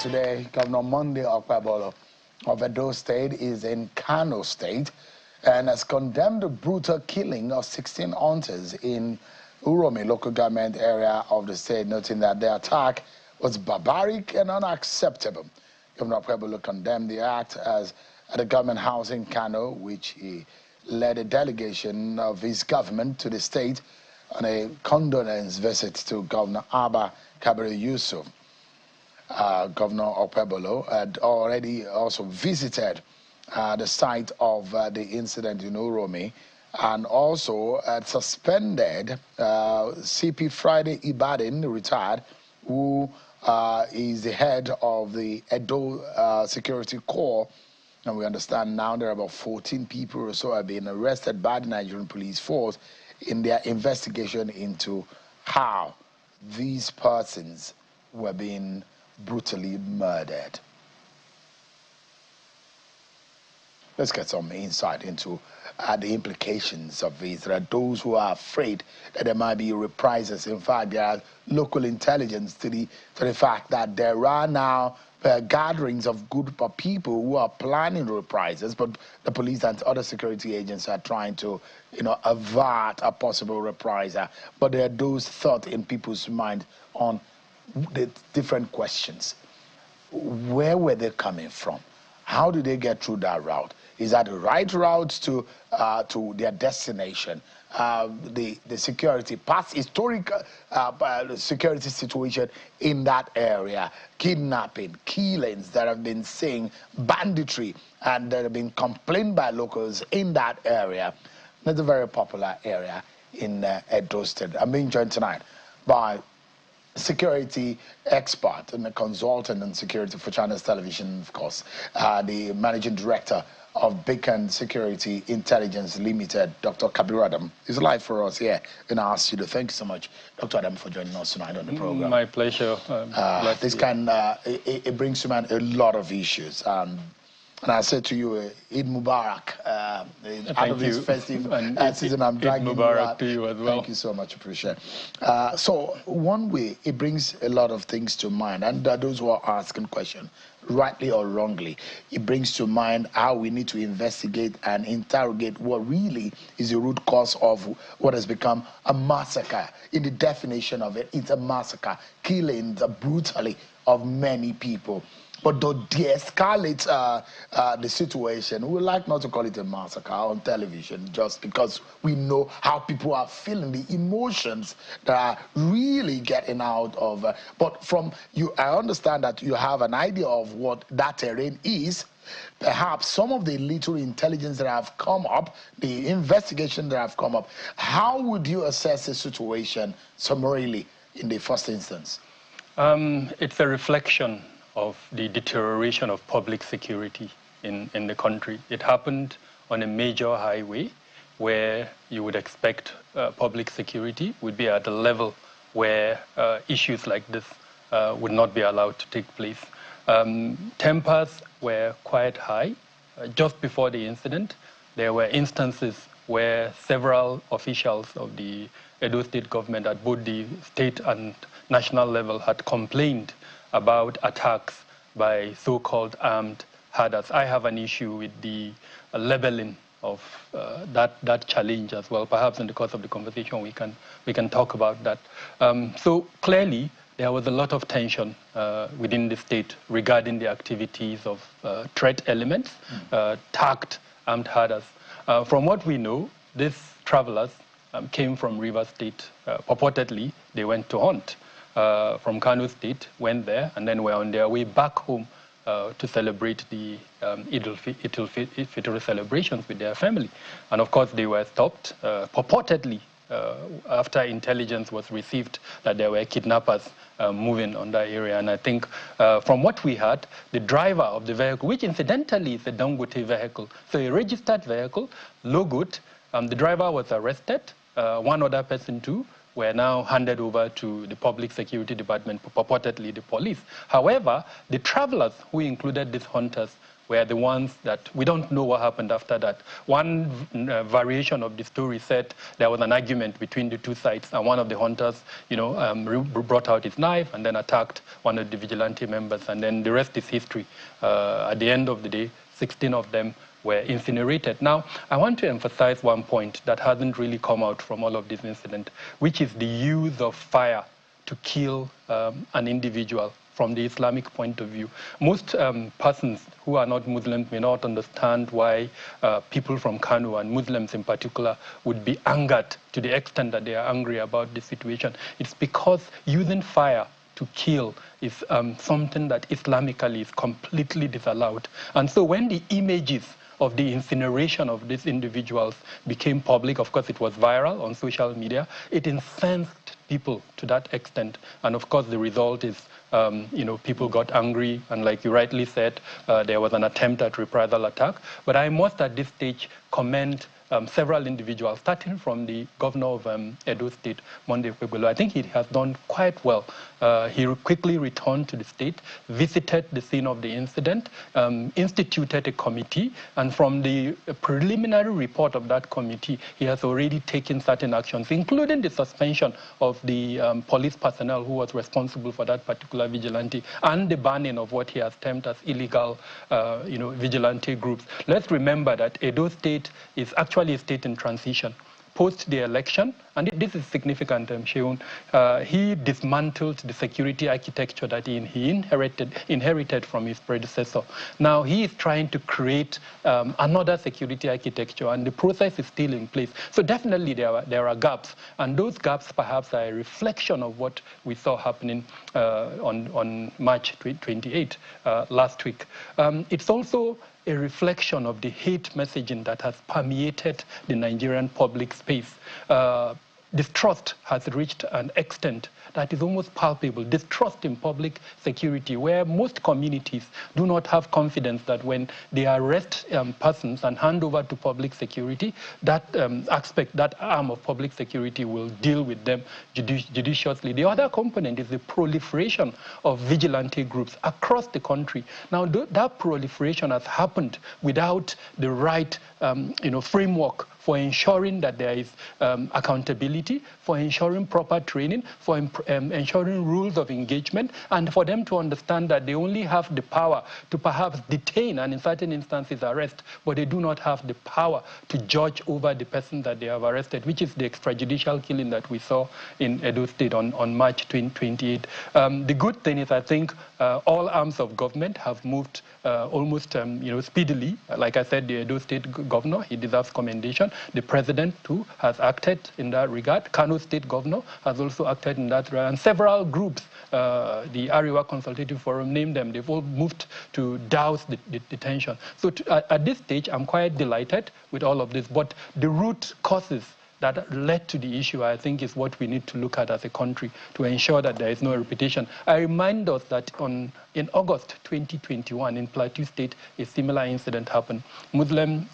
today, Governor Monday Okpebolo of Edo State is in Kano State and has condemned the brutal killing of 16 hunters in Uromi local government area of the state, noting that the attack was barbaric and unacceptable. Governor Okpebolo condemned the act at the government house in Kano, which he led a delegation of his government to the state on a condolence visit to Governor Abba Kabir Yusuf. Governor Okpebolo had already also visited the site of the incident in Uromi and also had suspended CP Friday Ibadan, retired, who is the head of the Edo Security Corps. And we understand now there are about 14 people or so have been arrested by the Nigerian police force in their investigation into how these persons were being brutally murdered. Let's get some insight into the implications of this. There are those who are afraid that there might be reprisals. In fact, there are local intelligence to the fact that there are now gatherings of group of people who are planning reprisals, but the police and other security agents are trying to, avert a possible reprisal. But there are those thoughts in people's mind on the different questions. Where were they coming from? How did they get through that route? Is that the right route to their destination? The security, past historical security situation in that area, kidnapping, killings that have been seen, banditry, and that have been complained by locals in that area. That's a very popular area in Edo State. I'm being joined tonight by security expert and a consultant in security for Channels Television, of course, the managing director of Beacon Security Intelligence Limited, Dr. Kabir Adam, is live for us here in our studio. Thank you so much, Dr. Adam, for joining us tonight on the program. My pleasure. This it brings to mind a lot of issues. And I said to you, Eid Mubarak. Out of this festive season, I'm dragging Eid Mubarak to you as well. Thank you so much, appreciate it. So one way, it brings a lot of things to mind. And those who are asking questions, rightly or wrongly, it brings to mind how we need to investigate and interrogate what really is the root cause of what has become a massacre. In the definition of it, it's a massacre, killing brutally of many people. But to de-escalate the situation, we like not to call it a massacre on television, just because we know how people are feeling, the emotions that are really getting out of. But from you, I understand that you have an idea of what that terrain is. Perhaps some of the little intelligence that have come up, the investigation that have come up, how would you assess the situation summarily in the first instance? It's a reflection of the deterioration of public security in the country. It happened on a major highway where you would expect public security would be at a level where issues like this would not be allowed to take place. Tempers were quite high. Just before the incident, there were instances where several officials of the Edo State government at both the state and national level had complained about attacks by so-called armed herders. I have an issue with the labeling of that challenge as well. Perhaps in the course of the conversation we can talk about that. So clearly there was a lot of tension within the state regarding the activities of threat elements, tagged armed herders. From what we know, these travelers came from Rivers State. Purportedly, they went to hunt. From Kano State, went there, and then were on their way back home to celebrate the Eid al-Fitr celebrations with their family. And of course, they were stopped, purportedly, after intelligence was received that there were kidnappers moving on that area. And I think from what we heard, the driver of the vehicle, which incidentally is a Dangote vehicle, so a registered vehicle, logoed, the driver was arrested, one other person too, were now handed over to the Public Security Department, purportedly the police. However, the travelers who included these hunters were the ones that we don't know what happened after that. One variation of the story said there was an argument between the two sides, and one of the hunters, brought out his knife and then attacked one of the vigilante members, and then the rest is history. At the end of the day, 16 of them were incinerated. Now, I want to emphasize one point that hasn't really come out from all of this incident, which is the use of fire to kill an individual from the Islamic point of view. Most persons who are not Muslims may not understand why people from Kano, and Muslims in particular, would be angered to the extent that they are angry about the situation. It's because using fire to kill is something that Islamically is completely disallowed. And so when the images of the incineration of these individuals became public, of course it was viral on social media, it incensed people to that extent. And of course the result is people got angry, and like you rightly said, there was an attempt at reprisal attack. But I must at this stage commend several individuals, starting from the governor of Edo State, Monday Kwebelo. I think he has done quite well. He quickly returned to the state, visited the scene of the incident, instituted a committee, and from the preliminary report of that committee, he has already taken certain actions, including the suspension of the police personnel who was responsible for that particular vigilante, and the banning of what he has termed as illegal vigilante groups. Let's remember that Edo State is actually a state in transition. Post the election, and this is significant, Sheun, he dismantled the security architecture that he inherited from his predecessor. Now he is trying to create another security architecture, and the process is still in place. So definitely there are gaps, and those gaps perhaps are a reflection of what we saw happening on March 28 last week. It's also a reflection of the hate messaging that has permeated the Nigerian public space. Distrust has reached an extent that is almost palpable. Distrust in public security, where most communities do not have confidence that when they arrest persons and hand over to public security, that aspect, that arm of public security will deal with them judiciously. The other component is the proliferation of vigilante groups across the country. Now, that proliferation has happened without the right framework for ensuring that there is accountability, for ensuring proper training, for ensuring rules of engagement, and for them to understand that they only have the power to perhaps detain and in certain instances arrest, but they do not have the power to judge over the person that they have arrested, which is the extrajudicial killing that we saw in Edo State on March 28. The good thing is, I think all arms of government have moved almost speedily. Like I said, the Edo State governor, he deserves commendation. The president, too, has acted in that regard. Kano State governor has also acted in that regard. And several groups, the Ariwa Consultative Forum, named them, they've all moved to douse the tension. So at this stage, I'm quite delighted with all of this. But the root causes that led to the issue, I think, is what we need to look at as a country to ensure that there is no repetition. I remind us that in August 2021, in Plateau State, a similar incident happened. Muslim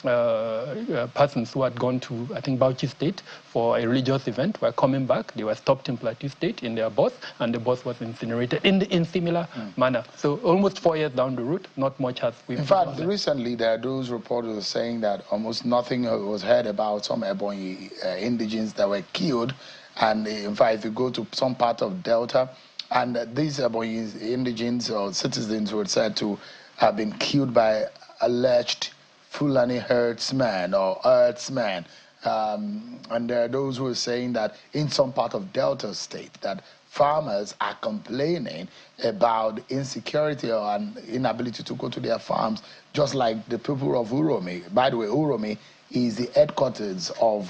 persons who had gone to, I think, Bauchi State for a religious event were coming back. They were stopped in Plateau State in their bus, and the bus was incinerated in similar manner. So almost 4 years down the route, not much has been. In fact, recently there are those reporters saying that almost nothing was heard about some Ebonyi indigenes that were killed. And in fact, if you go to some part of Delta, and these Ebonyi indigenes or citizens were said to have been killed by alleged Fulani herdsmen or herdsmen. And there are those who are saying that in some part of Delta State that farmers are complaining about insecurity or an inability to go to their farms, just like the people of Uromi. By the way, Uromi is the headquarters of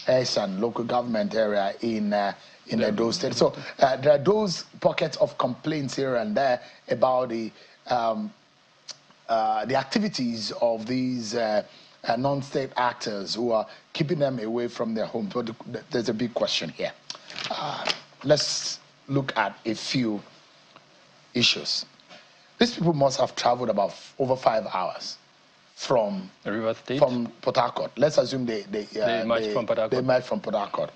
Esan local government area in Edo State. So there are those pockets of complaints here and there about the activities of these non-state actors who are keeping them away from their homes. But there's a big question here. Let's look at a few issues. These people must have traveled about over 5 hours from Port Harcourt. Let's assume they marched from Port Harcourt. They marched from Port Harcourt.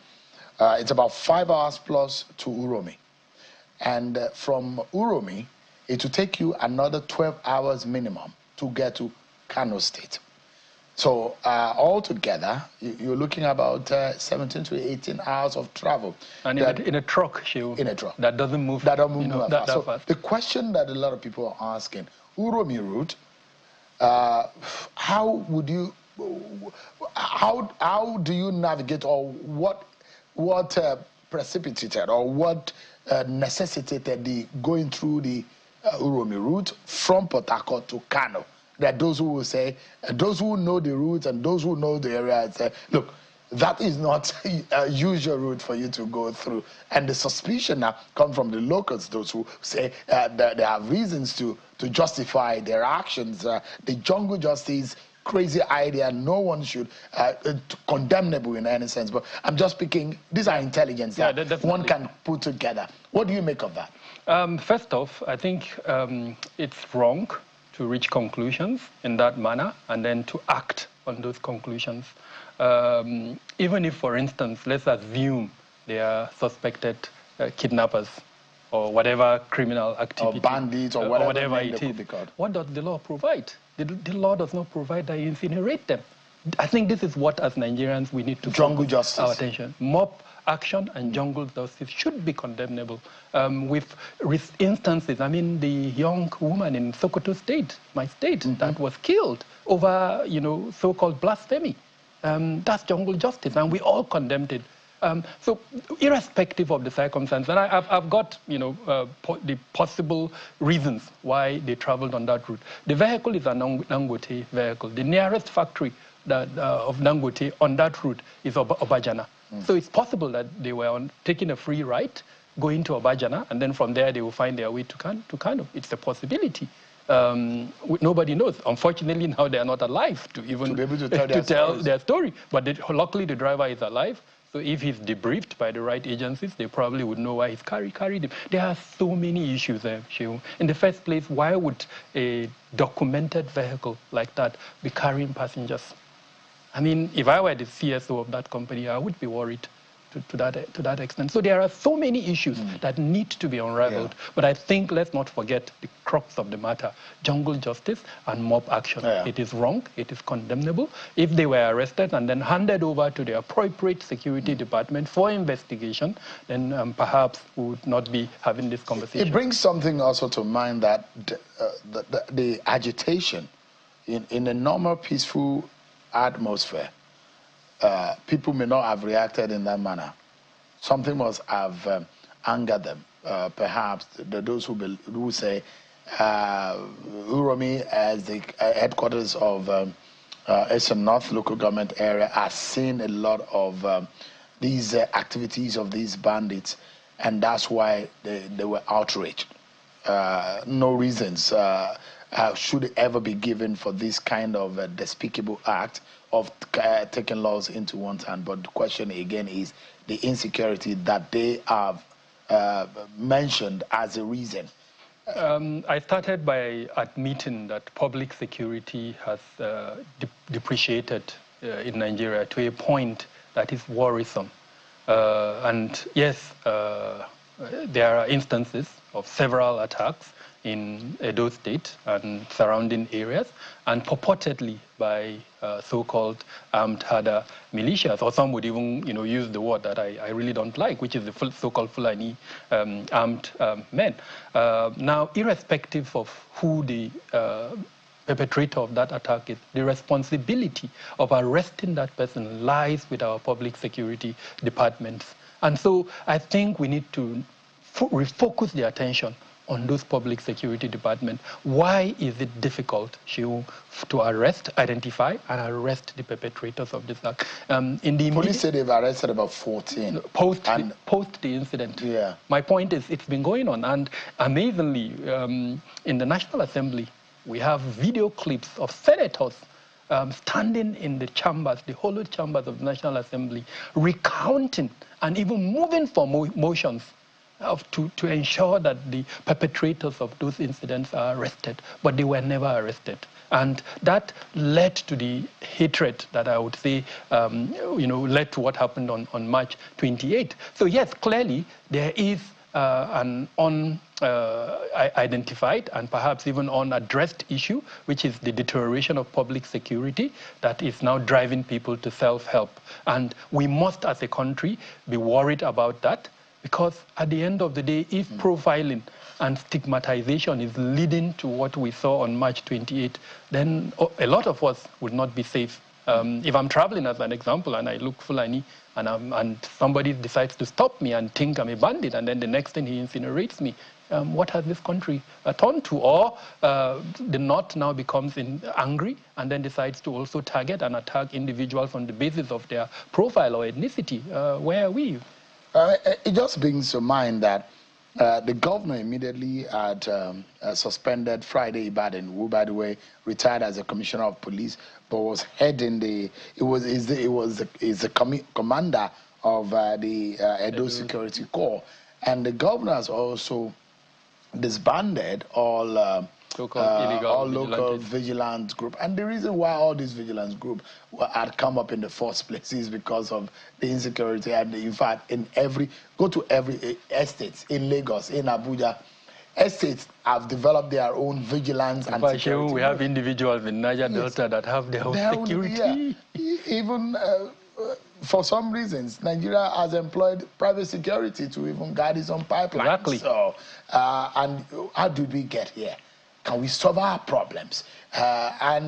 It's about 5 hours plus to Uromi. And from Uromi, it will take you another 12 hours minimum to get to Kano State. So altogether, you're looking about 17 to 18 hours of travel. And in a truck, Shehu. In a truck. That doesn't move. That doesn't move that fast. So fast. the question that a lot of people are asking, Uromi route, how would you, how do you navigate, or what precipitated or what necessitated the going through the Uromi route from Port Harcourt to Kano? There are those who will say, those who know the route and those who know the area say, look, that is not a usual route for you to go through. And the suspicion now comes from the locals, those who say that they have reasons to justify their actions. The jungle justice, crazy idea, no one should, condemnable in any sense. But I'm just picking, these are intelligence that one can put together. What do you make of that? First off, I think it's wrong to reach conclusions in that manner and then to act on those conclusions. Even if, for instance, let's assume they are suspected kidnappers or whatever criminal activity. Or bandits or whatever it is. What does the law provide? The law does not provide that you incinerate them. I think this is what, as Nigerians, we need to focus our attention. Mob action and jungle justice should be condemnable. With instances, I mean, the young woman in Sokoto State, my state, that was killed over, so-called blasphemy. That's jungle justice, and we all condemned it. So, irrespective of the circumstances, and I've got, the possible reasons why they traveled on that route. The vehicle is a Dangote vehicle. The nearest factory of Dangote on that route is Obajana. So it's possible that they were taking a free ride, going to Obajana, and then from there they will find their way to Kano. It's a possibility. Nobody knows. Unfortunately, now they are not alive to even be able to tell their story. But luckily, the driver is alive. So if he's debriefed by the right agencies, they probably would know why he's carried him. There are so many issues there, Shehu. In the first place, why would a documented vehicle like that be carrying passengers? I mean, if I were the CSO of that company, I would be worried to that extent. So there are so many issues that need to be unraveled. Yeah. But I think let's not forget the crux of the matter: jungle justice and mob action. Yeah. It is wrong. It is condemnable. If they were arrested and then handed over to the appropriate security department for investigation, then perhaps we would not be having this conversation. It brings something also to mind that the agitation in a normal, peaceful atmosphere, people may not have reacted in that manner. Something must have angered them. Perhaps those who say Uromi, as the headquarters of Eastern North local government area, has seen a lot of these activities of these bandits, and that's why they were outraged. No reasons should ever be given for this kind of despicable act of taking laws into one's hand. But the question again is the insecurity that they have mentioned as a reason. I started by admitting that public security has depreciated in Nigeria to a point that is worrisome. And yes, there are instances of several attacks in Edo State and surrounding areas, and purportedly by so-called armed Hada militias, or some would even use the word that I really don't like, which is the so-called Fulani armed men. Now, irrespective of who the perpetrator of that attack is, the responsibility of arresting that person lies with our public security departments. And so I think we need to refocus the attention on those public security departments. Why is it difficult to arrest, identify, and arrest the perpetrators of this act? Police say they've arrested about 14. Post the incident. Yeah. My point is, it's been going on, and amazingly, in the National Assembly, we have video clips of senators standing in the chambers, the hollowed chambers of the National Assembly, recounting and even moving for motions to ensure that the perpetrators of those incidents are arrested, but they were never arrested. And that led to the hatred that I would say, led to what happened on March 28. So yes, clearly there is an unidentified and perhaps even unaddressed issue, which is the deterioration of public security that is now driving people to self-help. And we must, as a country, be worried about that, because at the end of the day, if profiling and stigmatization is leading to what we saw on March 28, then a lot of us would not be safe. If I'm traveling, as an example, and I look Fulani, and somebody decides to stop me and think I'm a bandit, and then the next thing he incinerates me, what has this country turned to? Or the North now becomes angry and then decides to also target and attack individuals on the basis of their profile or ethnicity. Where are we? It just brings to mind that the governor immediately had suspended Friday Ibadan, who, by the way, retired as a commissioner of police, but was heading the commander of the Edo Security Corps, and the governor has also disbanded all local vigilance group. And the reason why all these vigilance groups had come up in the first place is because of the insecurity. And in fact, go to every estate in Lagos, in Abuja, estates have developed their own vigilance and security. We have individuals in Niger Delta that have their own security. Even for some reasons, Nigeria has employed private security to even guard its own pipelines. Exactly. So, and how did we get here? Can we solve our problems? I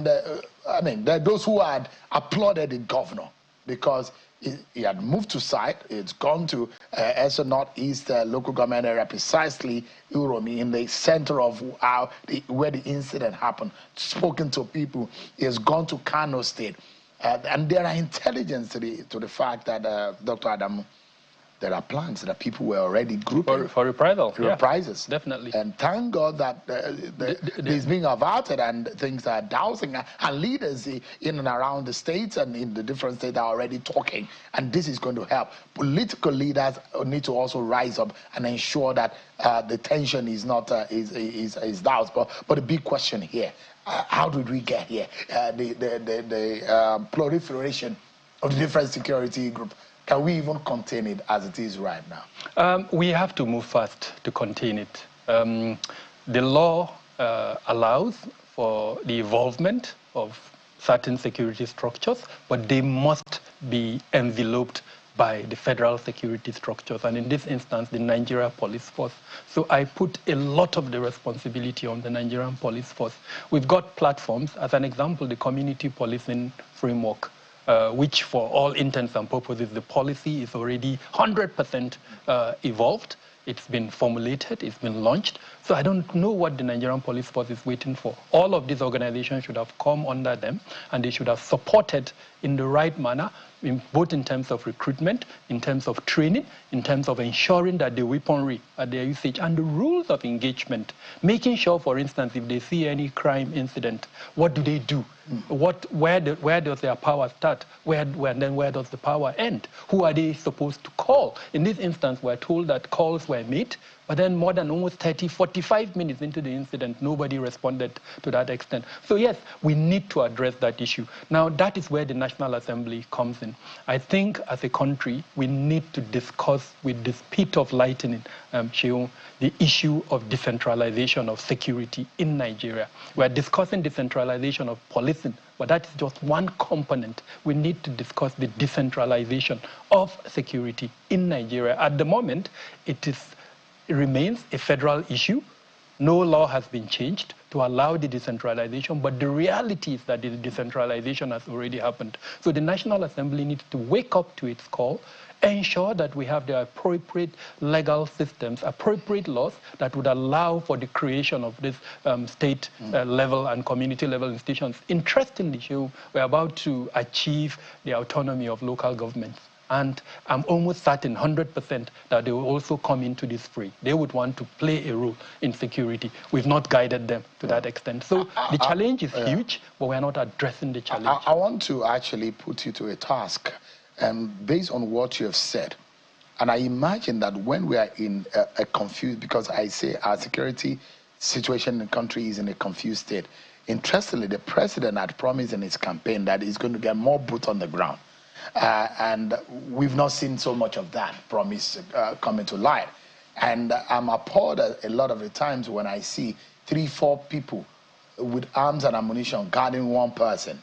mean, there are those who had applauded the governor because he had moved to site. It's gone to Esso Northeast local government area, precisely Uromi, in the center of where the incident happened, spoken to people. He has gone to Kano State. And there are intelligence to the fact that, Dr. Adamu, there are plans that people were already grouping for reprisal. Reprisals. Yeah, definitely. And thank God that this being averted and things are dousing, and leaders in and around the states and in the different states are already talking, and this is going to help. Political leaders need to also rise up and ensure that the tension is not is doused. But the big question here, how did we get here? The proliferation of the different security groups. Can we even contain it as it is right now? We have to move fast to contain it. The law allows for the involvement of certain security structures, but they must be enveloped by the federal security structures, and in this instance, the Nigeria Police Force. So I put a lot of the responsibility on the Nigerian Police Force. We've got platforms, as an example, the community policing framework, which for all intents and purposes, the policy is already 100% evolved. It's been formulated, it's been launched. So I don't know what the Nigerian Police Force is waiting for. All of these organizations should have come under them, and they should have supported in the right manner, both in terms of recruitment, in terms of training, in terms of ensuring that the weaponry at their usage and the rules of engagement, making sure, for instance, if they see any crime incident, what do they do? Where does their power start? Where does the power end? Who are they supposed to call? In this instance, we're told that calls were made, but then more than almost 30, 45 minutes into the incident, nobody responded to that extent. So yes, we need to address that issue. Now, that is where the National Assembly comes in. I think as a country, we need to discuss with the speed of lightning, Sheung, the issue of decentralization of security in Nigeria. We're discussing decentralization of policing, but that is just one component. We need to discuss the decentralization of security in Nigeria. At the moment, it remains a federal issue. No law has been changed to allow the decentralization, but the reality is that the decentralization has already happened. So the National Assembly needs to wake up to its call, ensure that we have the appropriate legal systems, appropriate laws that would allow for the creation of this state level and community level institutions. Interestingly, we're about to achieve the autonomy of local governments. And I'm almost certain, 100%, that they will also come into this fray. They would want to play a role in security. We've not guided them to that extent. So the challenge is huge, but we're not addressing the challenge. I want to actually put you to a task based on what you have said. And I imagine that when we are in a confused, because I say our security situation in the country is in a confused state. Interestingly, the president had promised in his campaign that he's going to get more boots on the ground. And we've not seen so much of that promise coming to light. And I'm appalled a lot of the times when I see 3-4 people with arms and ammunition guarding one person,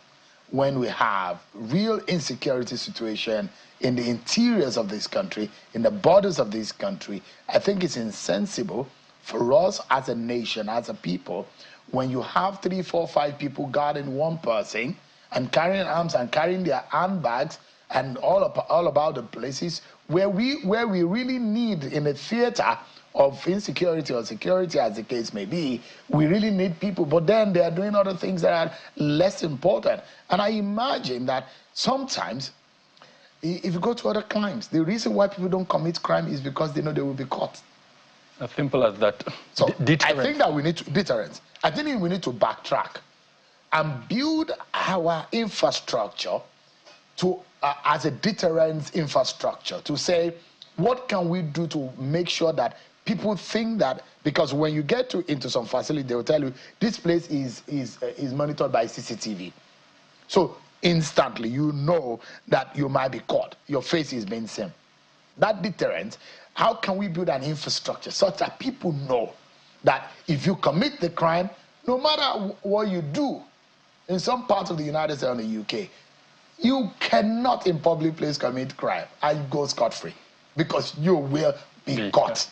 when we have real insecurity situation in the interiors of this country, in the borders of this country. I think it's insensible for us as a nation, as a people, when you have 3, 4, 5 people guarding one person and carrying arms and carrying their handbags and all about the places where we really need, in a theater of insecurity or security as the case may be, we really need people, but then they are doing other things that are less important. And I imagine that sometimes, if you go to other crimes, the reason why people don't commit crime is because they know they will be caught. As simple as that. So I think that we need to, deterrence. I think we need to backtrack and build our infrastructure to as a deterrence infrastructure, to say, what can we do to make sure that people think that, because when you get into some facility, they will tell you this place is monitored by CCTV. So instantly you know that you might be caught. Your face is being seen. That deterrence, how can we build an infrastructure such that people know that if you commit the crime, no matter what you do, in some parts of the United States and the UK, you cannot in public place commit crime and go scot-free because you will be caught.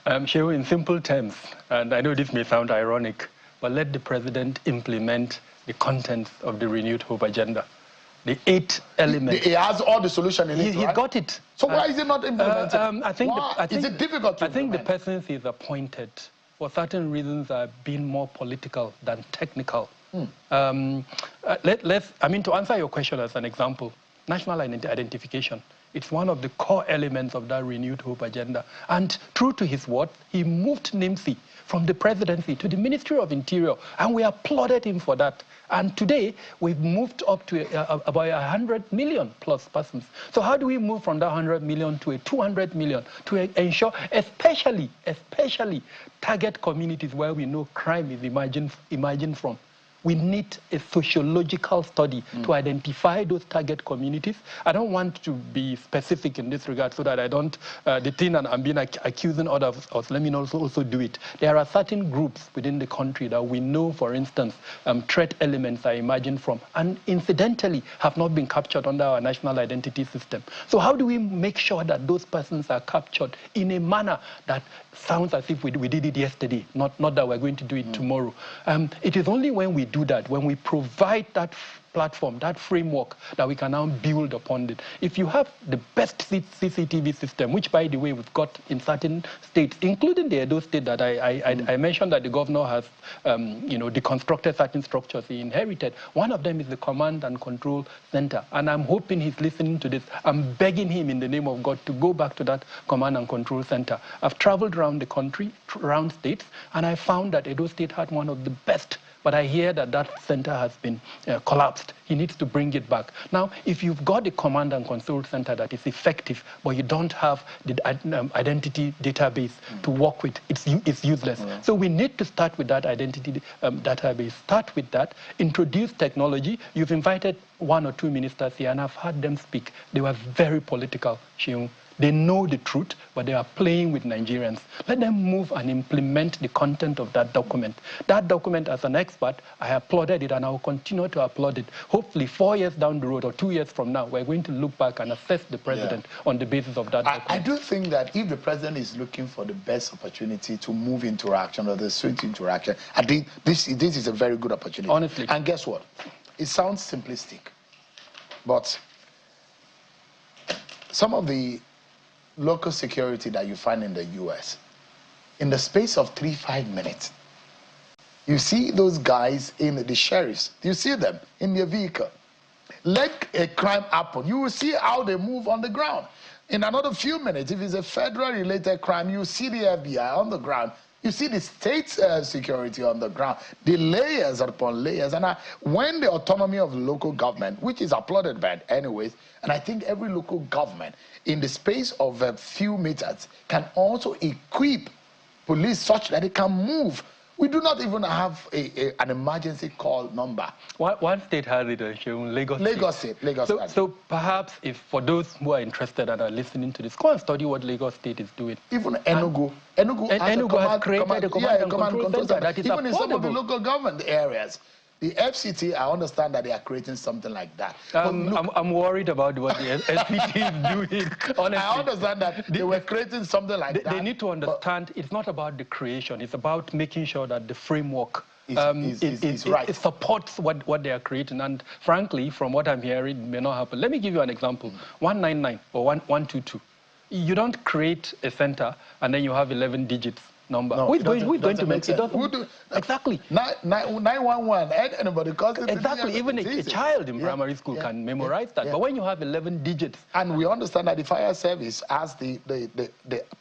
Shehu, in simple terms, and I know this may sound ironic, but let the president implement the contents of the Renewed Hope agenda. The 8 elements. He has all the solution in it, He's right? got it. So why is it not implemented? Is it difficult to implement? I think the persons he's appointed, for certain reasons, are being more political than technical. To answer your question as an example, national identification, it's one of the core elements of that Renewed Hope agenda. And true to his word, he moved NIMSI from the presidency to the Ministry of Interior, and we applauded him for that. And today, we've moved up to about 100 million plus persons. So how do we move from that 100 million to a 200 million to ensure, especially target communities where we know crime is emerging from? We need a sociological study to identify those target communities. I don't want to be specific in this regard so that I don't detain and I'm being accusing others of let me also do it. There are certain groups within the country that we know, for instance, threat elements are emerging from, and incidentally have not been captured under our national identity system. So how do we make sure that those persons are captured in a manner that sounds as if we did it yesterday, not that we're going to do it tomorrow? It is only when we do that, when we provide that platform, that framework, that we can now build upon it. If you have the best CCTV system, which, by the way, we've got in certain states, including the Edo State that I mentioned that the governor has, deconstructed certain structures he inherited. One of them is the Command and Control Center, and I'm hoping he's listening to this. I'm begging him in the name of God to go back to that Command and Control Center. I've traveled around the country, around states, and I found that Edo State had one of the best. But I hear that that center has been collapsed. He needs to bring it back. Now, if you've got a command and control center that is effective, but you don't have the identity database to work with, it's useless. So we need to start with that identity database. Start with that. Introduce technology. You've invited 1 or 2 ministers here, and I've heard them speak. They were very political, Sheung. They know the truth, but they are playing with Nigerians. Let them move and implement the content of that document. That document, as an expert, I applauded it, and I will continue to applaud it. Hopefully, 4 years down the road or 2 years from now, we're going to look back and assess the president on the basis of that document. I do think that if the president is looking for the best opportunity to move into action or the swift into action, I think this is a very good opportunity. Honestly. And guess what? It sounds simplistic, but some of the local security that you find in the US, in the space of 3-5 minutes, you see those guys in the sheriffs, you see them in their vehicle. Let a crime happen, you will see how they move on the ground. In another few minutes, if it's a federal related crime, you see the FBI on the ground. You see the state security on the ground, the layers upon layers. And when the autonomy of the local government, which is applauded by anyways, and I think every local government in the space of a few meters can also equip police such that they can move We do not even have an emergency call number. One state has it, Lagos State. Lagos State. So perhaps if for those who are interested and are listening to this, go and study what Lagos State is doing. Even Enugu has created a command and control center that is even affordable. in some of the local government areas. The FCT, I understand that they are creating something like that. I'm worried about what the FCT is doing, honestly. I understand that they were creating something like that. They need to understand it's not about the creation. It's about making sure that the framework is right. It supports what they are creating. And frankly, from what I'm hearing, it may not happen. Let me give you an example. 199 or 122. You don't create a center and then you have 11 digits. Number. No, who is going to make it? Exactly. 911, anybody calls it. Exactly. Even a child in primary school can memorize that. But when you have 11 digits. And we understand that the fire service has the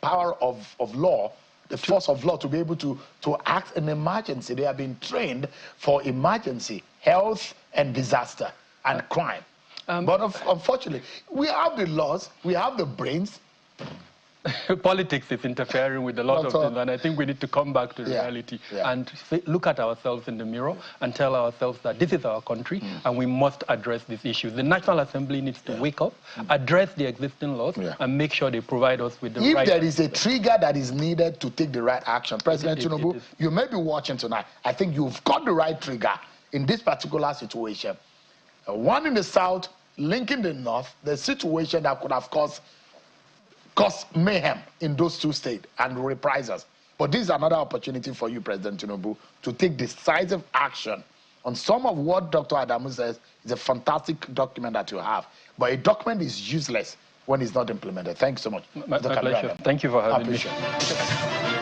power of law, the force of law to be able to act in emergency. They have been trained for emergency, health, and disaster, and crime. But unfortunately, we have the laws, we have the brains. Politics is interfering with a lot of things, and I think we need to come back to reality and look at ourselves in the mirror and tell ourselves that this is our country and we must address these issues. The National Assembly needs to wake up, address the existing laws, and make sure they provide us with the right... If there is a trigger that is needed to take the right action, President Tinubu, you may be watching tonight. I think you've got the right trigger in this particular situation. One in the south, linking the north, the situation that could have caused mayhem in those two states and reprisals. But this is another opportunity for you, President Tinubu, to take decisive action on some of what Dr. Adamu says is a fantastic document that you have. But a document is useless when it's not implemented. Thank you so much. My pleasure. Thank you for having me. I appreciate it.